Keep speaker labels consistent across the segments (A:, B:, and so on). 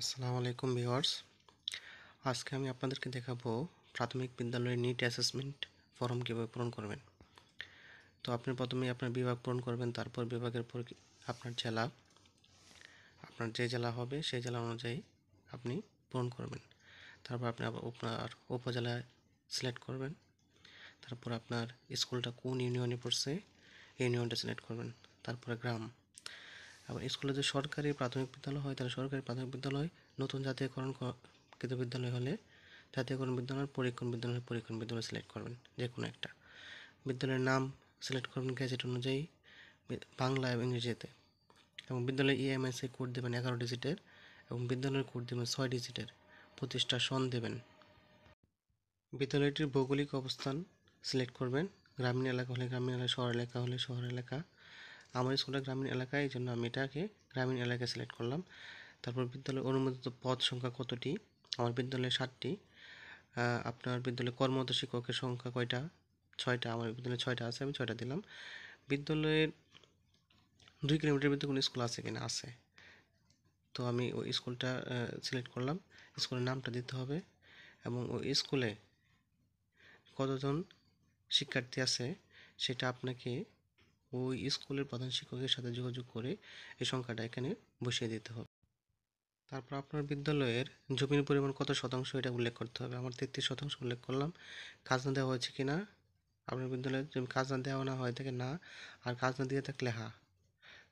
A: আসসালামু আলাইকুম ভিউয়ার্স। আজকে আমি আপনাদেরকে দেখাবো প্রাথমিক বিদ্যালয়ের নিট অ্যাসেসমেন্ট ফর্ম কীভাবে পূরণ করবেন। তো আপনি প্রথমেই আপনার বিভাগ পূরণ করবেন, তারপর বিভাগের পর আপনার জেলা, আপনার যে জেলা হবে সেই জেলা অনুযায়ী আপনি পূরণ করবেন। তারপর আপনি আপনার উপজেলায় সিলেক্ট করবেন। তারপর আপনার স্কুলটা কোন ইউনিয়নে পড়ছে এই ইউনিয়নটা সিলেক্ট করবেন। তারপরে গ্রাম। আবার স্কুলে যদি সরকারি প্রাথমিক বিদ্যালয় হয় তাহলে সরকারি প্রাথমিক বিদ্যালয়, নতুন জাতীয়করণকৃত বিদ্যালয় হলে জাতীয়করণ বিদ্যালয়, পরীক্ষণ বিদ্যালয় সিলেক্ট করবেন যে কোনো একটা। বিদ্যালয়ের নাম সিলেক্ট করবেন গ্যাজেট অনুযায়ী বাংলা এবং ইংরেজিতে, এবং বিদ্যালয়ের ইএমআইসি কোড দেবেন 11 ডিজিটের, এবং বিদ্যালয়ের কোড দেবেন 6 ডিজিটের। প্রতিষ্ঠা সন দেবেন। বিদ্যালয়টির ভৌগোলিক অবস্থান সিলেক্ট করবেন, গ্রামীণ এলাকা হলে গ্রামীণ এলাকা, শহর এলাকা হলে শহর এলাকা। আমার স্কুলটা গ্রামীণ এলাকায়, এই জন্য আমি এটাকে গ্রামীণ এলাকায় সিলেক্ট করলাম। তারপর বিদ্যালয়ের অনুমোদিত পদ সংখ্যা কতটি? আমার বিদ্যালয়ে 7টি। আপনার বিদ্যালয়ে কর্মরত শিক্ষকের সংখ্যা কয়টা? 6টা। আমার বিদ্যালয়ে 6টা আছে, আমি 6টা দিলাম। বিদ্যালয়ের 2 কিলোমিটার ভিতরে কোনো স্কুল আছে কিনা? আছে। তো আমি ওই স্কুলটা সিলেক্ট করলাম। স্কুলের নামটা দিতে হবে, এবং ওই স্কুলে কতজন শিক্ষার্থী আছে সেটা আপনাকে ওই স্কুলের প্রধান শিক্ষকের সাথে যোগাযোগ করে এই সংখ্যাটা এখানে বসিয়ে দিতে হবে। তারপর আপনার বিদ্যালয়ের জমির পরিমাণ কত শতাংশ এটা উল্লেখ করতে হবে। আমার 33% উল্লেখ করলাম। খাজনা দেওয়া হয়েছে কিনা? আপনার বিদ্যালয়ে জমি খাজনা দেওয়া না হয়ে থাকে না, আর খাজনা দিয়ে থাকলে হা,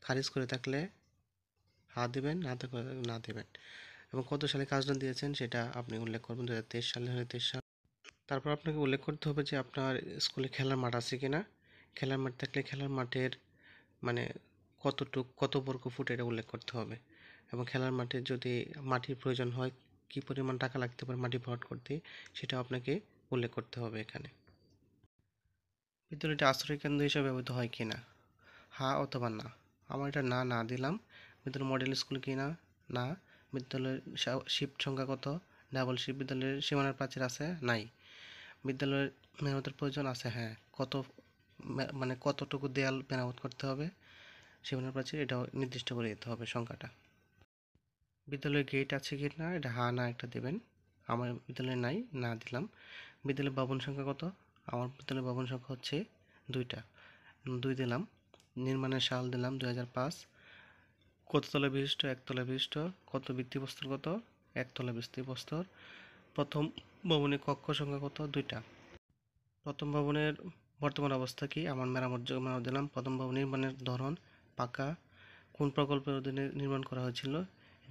A: খারিজ করে থাকলে হা দেবেন, না থাকলে না দেবেন। এবং কত সালে খাজনা দিয়েছেন সেটা আপনি উল্লেখ করবেন, 2023 সালে হলে 23 সাল। তারপর আপনাকে উল্লেখ করতে হবে যে আপনার স্কুলে খেলার মাঠ আছে কিনা। খেলার মাঠ থাকলে খেলার মাঠের মানে কত বর্গ ফুট এটা উল্লেখ করতে হবে। এবং খেলার মাঠে যদি মাটির প্রয়োজন হয়, কী পরিমাণ টাকা লাগতে পারে মাটি ভরাট করতে, সেটা আপনাকে উল্লেখ করতে হবে এখানে। বিদ্যালয়টি আশ্রয় কেন্দ্র হিসেবে ব্যবহৃত হয় কি না? হ্যাঁ অথবা না। আমার এটা না না দিলাম। বিদ্যালয় মডেল স্কুল কি না? না। বিদ্যালয়ের শিফট সংখ্যা কত? Double shift. বিদ্যালয়ের সীমানার প্রাচীর আছে? নাই। বিদ্যালয়ের মেরামতের প্রয়োজন আছে? হ্যাঁ। কতটুকু দেয়াল মেরামত করতে হবে, সীমানার প্রাচীর এটাও নির্দিষ্ট করে দিতে হবে সংখ্যাটা। বিদ্যালয়ে গেট আছে কি না, এটা হ্যাঁ না একটা দেবেন। আমার বিদ্যালয়ে নাই, না দিলাম। বিদ্যালয়ের ভবন সংখ্যা কত? আমার বিদ্যালয়ের ভবন সংখ্যা হচ্ছে 2টা, 2 দিলাম। নির্মাণের সাল দিলাম 2005। কত তলা বিশিষ্ট? একতলা বিশিষ্ট। কত ভিত্তিপ্রস্তর কত? একতলা ভিত্তিপ্রস্তর। প্রথম ভবনের কক্ষ সংখ্যা কত? 2টা। প্রথম ভবনের বর্তমান অবস্থা কি? আমার মেরামত দিলাম। প্রথম ভবন নির্মাণের ধরন পাকা। কোন প্রকল্পের অধীনে নির্মাণ করা হয়েছিল?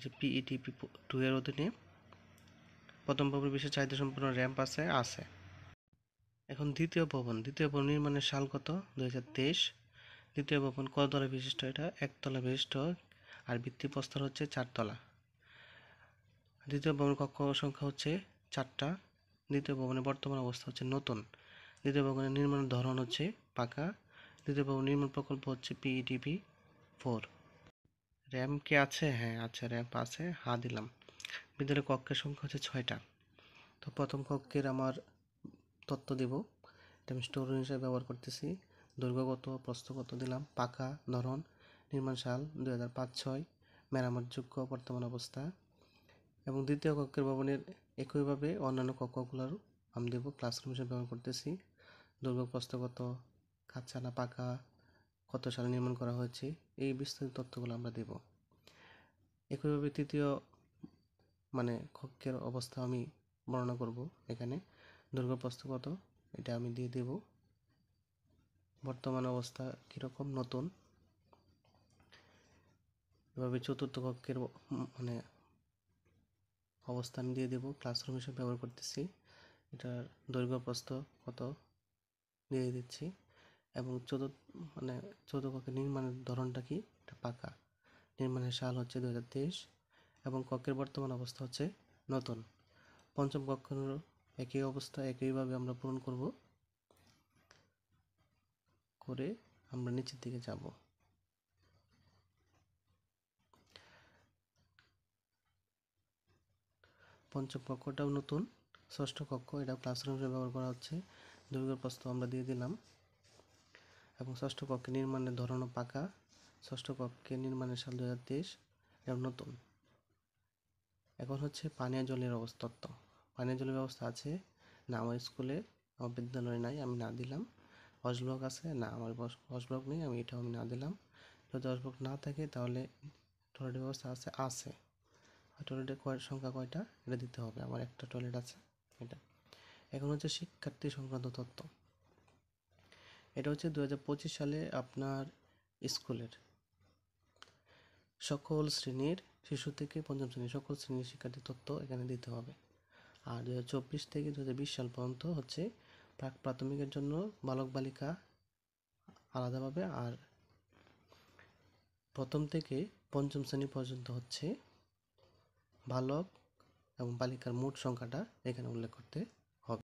A: যে PETP 2 এর অধীনে। প্রথম ভবনের বিশেষ চাহিদা সম্পন্ন র্যাম্প আছে? আছে। এখন দ্বিতীয় ভবন নির্মাণের সাল কত? 2023। দ্বিতীয় ভবন কততলা বিশিষ্ট? এটা একতলা বিশিষ্ট, আর ভিত্তিপ্রস্তর হচ্ছে 4 তলা। দ্বিতীয় ভবন কক্ষ সংখ্যা হচ্ছে 4টা। দ্বিতীয় ভবনের বর্তমান অবস্থা হচ্ছে নতুন। দ্বিতীয় ভবনের নির্মাণের ধরন হচ্ছে পাকা। দ্বিতীয় ভবন নির্মাণ প্রকল্প হচ্ছে PETP 4। র্যাম্প কি আছে? হ্যাঁ আছে, র্যাম্প আছে, হা দিলাম। বিদ্যালয়ের কক্ষের সংখ্যা হচ্ছে 6টা। তো প্রথম কক্ষের আমার তথ্য দেব, এটা আমি স্টোর রুম হিসেবে ব্যবহার করতেছি। দৈর্ঘ্য কত, প্রস্থ কত দিলাম, পাকা, ধরন, নির্মাণ সাল 2005-6, মেরামতযোগ্য, বর্তমান অবস্থা। এবং দ্বিতীয় কক্ষের ভবনের একইভাবে অন্যান্য কক্ষগুলোরও আমি দেব, ক্লাসরুম হিসেবে ব্যবহার করতেছি। দৈর্ঘ্য, প্রস্থ কত, কাঁচা না পাকা, কত সালে নির্মাণ করা হয়েছে, এই বিস্তারিত তথ্যগুলো আমরা দেব। একইভাবে তৃতীয় কক্ষের অবস্থা আমি বর্ণনা করব এখানে। দৈর্ঘ্য, প্রস্থ কত এটা আমি দিয়ে দেব। বর্তমান অবস্থা কীরকম, নতুন। এভাবে চতুর্থ কক্ষের অবস্থান দিয়ে দেব, ক্লাসরুম হিসেবে ব্যবহার করতেছি। এটার দৈর্ঘ্য, প্রস্থ কত দিয়ে দিচ্ছি। এবং চতুর্থ কক্ষের নির্মাণের ধরনটা কি, এটা পাকা। নির্মাণের সাল হচ্ছে 2023, এবং কক্ষের বর্তমান অবস্থা হচ্ছে নতুন। পঞ্চম কক্ষেরও একই অবস্থা, একইভাবে আমরা পূরণ করব, করে আমরা নিচের দিকে যাব। পঞ্চম কক্ষটাও নতুন। ষষ্ঠ কক্ষ, এটা ক্লাসরুম হিসেবে ব্যবহার করা হচ্ছে। দৈর্ঘ্য, প্রস্থ আমরা দিয়ে দিলাম। এবং ষষ্ঠ কক্ষে নির্মাণের ধরনও পাকা। ষষ্ঠ কক্ষে নির্মাণের সাল 2023, এটা নতুন। এখন হচ্ছে পানীয় জলের অবস্থা তত্ত্ব। পানীয় জলের ব্যবস্থা আছে না আমার স্কুলে, আমার বিদ্যালয়ে নাই, আমি না দিলাম। ওয়াশ ব্লক আছে না আমার ওয়াশ ব্লক নেই, আমি না দিলাম। যদি ওয়াশ ব্লক না থাকে তাহলে টয়লেটের ব্যবস্থা আছে। আর টয়লেটের সংখ্যা কয়টা এটা দিতে হবে, আমার একটা টয়লেট আছে এটা। এখন হচ্ছে শিক্ষার্থী সংক্রান্ত তথ্য। এটা হচ্ছে 2025 সালে আপনার স্কুলের সকল শ্রেণীর শিশু থেকে পঞ্চম শ্রেণীর সকল শ্রেণীর শিক্ষার্থীর তথ্য এখানে দিতে হবে। আর 2024 থেকে 2020 সাল পর্যন্ত হচ্ছে প্রাক প্রাথমিকের জন্য বালক বালিকা আলাদাভাবে, আর প্রথম থেকে পঞ্চম শ্রেণী পর্যন্ত হচ্ছে বালক এবং বালিকার মোট সংখ্যাটা এখানে উল্লেখ করতে হবে।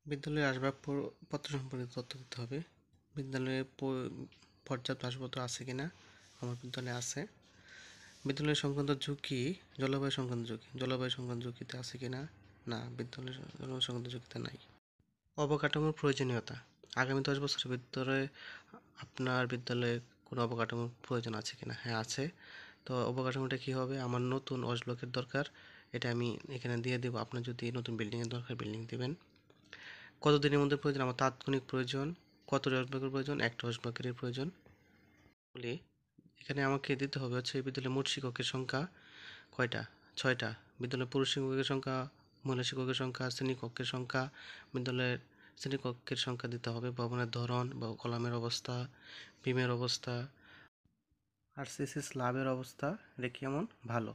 A: বিদ্যালয়ের আসবাবপত্র সম্পর্কে তথ্য দিতে হবে। বিদ্যালয়ে পর্যাপ্ত আসবাবপত্র আছে কিনা, আমার বিদ্যালয়ে আছে। বিদ্যালয় সংক্রান্ত ঝুঁকি, জলবায়ু সংক্রান্ত ঝুঁকিতে আছে কিনা, না জলবায়ু সংক্রান্ত ঝুঁকিতে নাই। অবকাঠামোর প্রয়োজনীয়তা, আগামী 10 বছরের ভিতরে আপনার বিদ্যালয়ে কোনো অবকাঠামোর প্রয়োজন আছে কিনা, হ্যাঁ আছে। তো অবকাঠামোটা কী হবে, আমার নতুন ওয়াশ ব্লকের দরকার, এটা আমি এখানে দিয়ে দেবো। আপনার যদি নতুন বিল্ডিংয়ের দরকার বিল্ডিং দেবেন। কতদিনের মধ্যে প্রয়োজন, আমার তাৎক্ষণিক প্রয়োজন। কত ওয়াশ ব্লকের প্রয়োজন, একটা ওয়াশ ব্লকের প্রয়োজন। বলি এখানে আমাকে দিতে হবে হচ্ছে বিদ্যালয়ের মোট শিক্ষকের সংখ্যা কয়টা, 6টা। বিদ্যালয়ের পুরুষ শিক্ষকের সংখ্যা, মহিলা শিক্ষকের সংখ্যা, শ্রেণীকক্ষের সংখ্যা, বিদ্যালয়ের শ্রেণীকক্ষের সংখ্যা দিতে হবে, ভবনের ধরন বা কলামের অবস্থা, বিমের অবস্থা, আরসিসি স্ল্যাবের অবস্থা এটা কেমন, ভালো,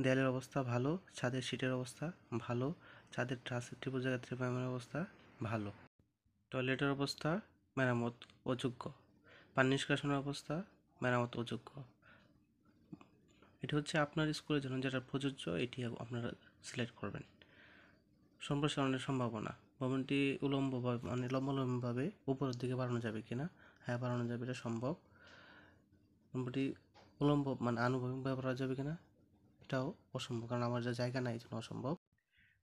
A: দেয়ালের অবস্থা ভালো, ছাদের সিটের অবস্থা ভালো, ছাদের ট্রাসের ত্রিভুজাকার অবস্থা ভালো, টয়লেটের অবস্থা মেরামত অযোগ্য, পানি নিষ্কাশনের অবস্থা মেরামত অযোগ্য। এটি হচ্ছে আপনার স্কুলের জন্য যেটা প্রযোজ্য, এটি আপনারা সিলেক্ট করবেন। সম্প্রসারণের সম্ভাবনা, ভবনটি লম্বালম্বিভাবে উপরের দিকে বাড়ানো যাবে কিনা, হ্যাঁ বাড়ানো যাবে, এটা সম্ভব। ভবনটি আনুভূমিকভাবে বাড়ানো যাবে কিনা, এটাও অসম্ভব, কারণ আমার যা জায়গা নাই, এই জন্য অসম্ভব।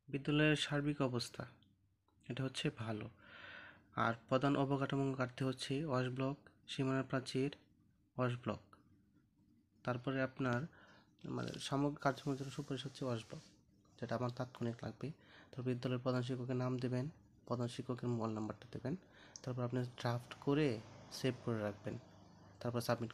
A: বিদ্যালয়ের সার্বিক অবস্থা এটা হচ্ছে ভালো। আর প্রধান অবকাঠামো ঘাটতি হচ্ছে ওয়াশ ব্লক, সীমানা প্রাচীর, ওয়াশ ব্লক। তারপরে আপনার সামগ্রিক কার্যক্রমের জন্য সুপারিশ হচ্ছে ওয়াশ ব্লক, যেটা আমার তাৎক্ষণিক লাগবে। তারপর বিদ্যালয়ের প্রধান শিক্ষকের নাম দেবেন, প্রধান শিক্ষকের মোবাইল নাম্বারটা দেবেন। তারপর আপনি ড্রাফট করে সেভ করে রাখবেন, তারপর সাবমিট